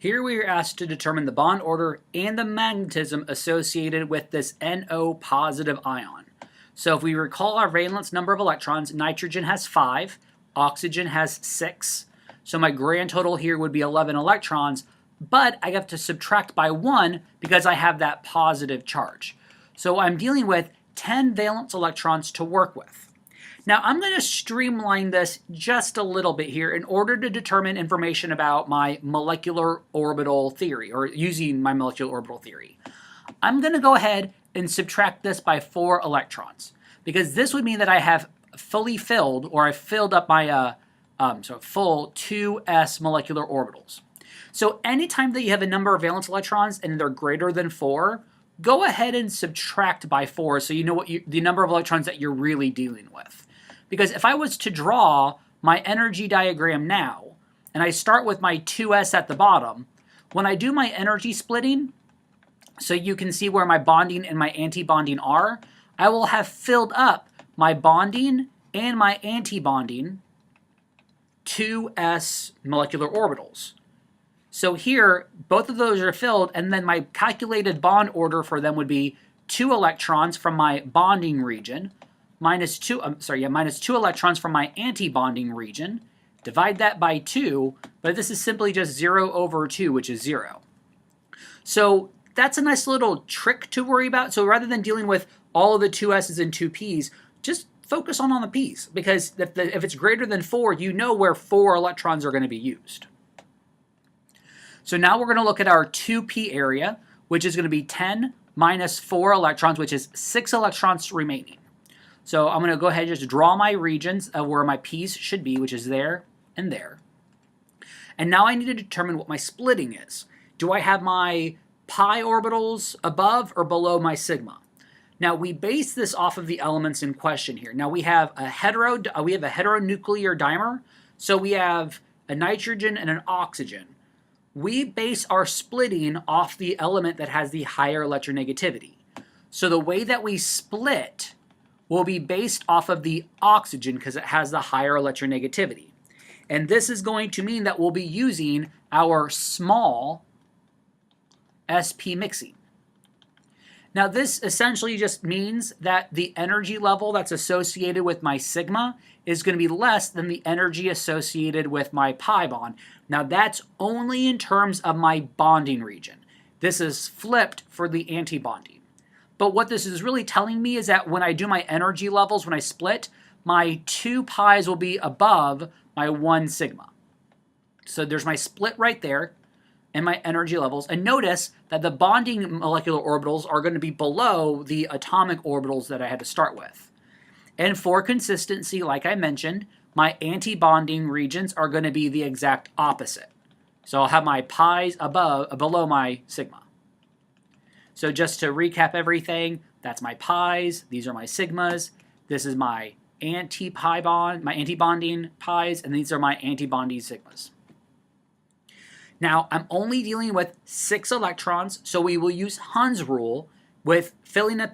Here we are asked to determine the bond order and the magnetism associated with this NO positive ion. So if we recall our valence number of electrons, nitrogen has 5, oxygen has 6. So my grand total here would be 11 electrons, but I have to subtract by 1 because I have that positive charge. So I'm dealing with 10 valence electrons to work with. Now I'm going to streamline this just a little bit here in order to determine information about my molecular orbital theory, or using my molecular orbital theory. I'm going to go ahead and subtract this by 4 electrons, because this would mean that I have fully filled, or I filled up my full 2s molecular orbitals. So anytime that you have a number of valence electrons and they're greater than 4, go ahead and subtract by 4 so you know what the number of electrons that you're really dealing with. Because if I was to draw my energy diagram now, and I start with my 2s at the bottom, when I do my energy splitting, so you can see where my bonding and my anti-bonding are, I will have filled up my bonding and my anti-bonding 2s molecular orbitals. So here, both of those are filled, and then my calculated bond order for them would be 2 electrons from my bonding region, minus 2 electrons from my anti-bonding region, divide that by 2, but this is simply just 0 over 2, which is 0. So that's a nice little trick to worry about. So rather than dealing with all of the 2s's and 2p's, just focus on the p's, because if it's greater than 4, you know where 4 electrons are going to be used. So now we're going to look at our 2p area, which is going to be 10 minus 4 electrons, which is 6 electrons remaining. So I'm going to go ahead and just draw my regions of where my p's should be, which is there and there. And now I need to determine what my splitting is. Do I have my pi orbitals above or below my sigma? Now we base this off of the elements in question here. Now we have a heteronuclear dimer, so we have a nitrogen and an oxygen. We base our splitting off the element that has the higher electronegativity. So the way that we split will be based off of the oxygen because it has the higher electronegativity. And this is going to mean that we'll be using our small sp mixing. Now this essentially just means that the energy level that's associated with my sigma is going to be less than the energy associated with my pi bond. Now that's only in terms of my bonding region. This is flipped for the anti-bonding. But what this is really telling me is that when I do my energy levels, when I split, my 2 pi's will be above my 1 sigma. So there's my split right there and my energy levels. And notice that the bonding molecular orbitals are going to be below the atomic orbitals that I had to start with. And for consistency, like I mentioned, my anti-bonding regions are going to be the exact opposite. So I'll have my pi's below my sigma. So just to recap everything, that's my pi's, these are my sigmas, this is my anti-bonding pi's, and these are my anti-bonding sigmas. Now, I'm only dealing with 6 electrons, so we will use Hund's rule with filling up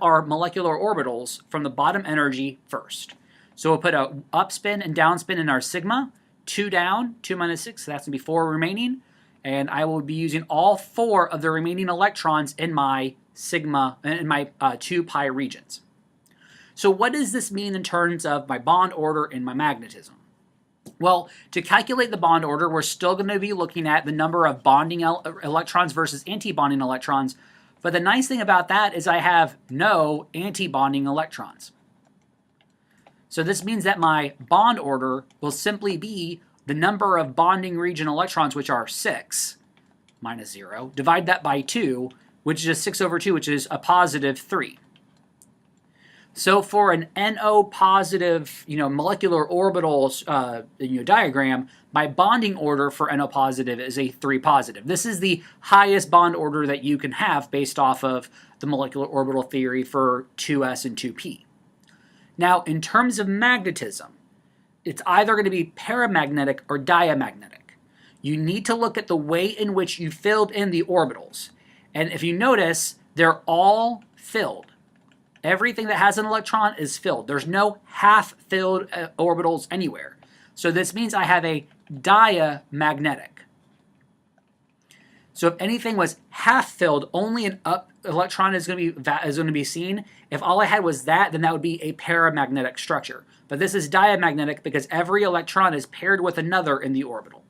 our molecular orbitals from the bottom energy first. So we'll put a up spin and down spin in our sigma, 2 down, 2 minus 6, so that's going to be 4 remaining. And I will be using all 4 of the remaining electrons in my sigma, in my 2 pi regions. So what does this mean in terms of my bond order and my magnetism? Well, to calculate the bond order, we're still going to be looking at the number of bonding electrons versus anti-bonding electrons. But the nice thing about that is I have no anti-bonding electrons. So this means that my bond order will simply be the number of bonding region electrons, which are 6, minus 0, divide that by 2, which is just 6 over 2, which is a positive 3. So for an NO positive, molecular orbital diagram, my bonding order for NO positive is a 3 positive. This is the highest bond order that you can have based off of the molecular orbital theory for 2s and 2p. Now, in terms of magnetism, it's either going to be paramagnetic or diamagnetic. You need to look at the way in which you filled in the orbitals. And if you notice, they're all filled. Everything that has an electron is filled. There's no half-filled orbitals anywhere. So this means I have a diamagnetic. So if anything was half filled, only an up electron is going to be seen. If all I had was that, then that would be a paramagnetic structure. But this is diamagnetic because every electron is paired with another in the orbital.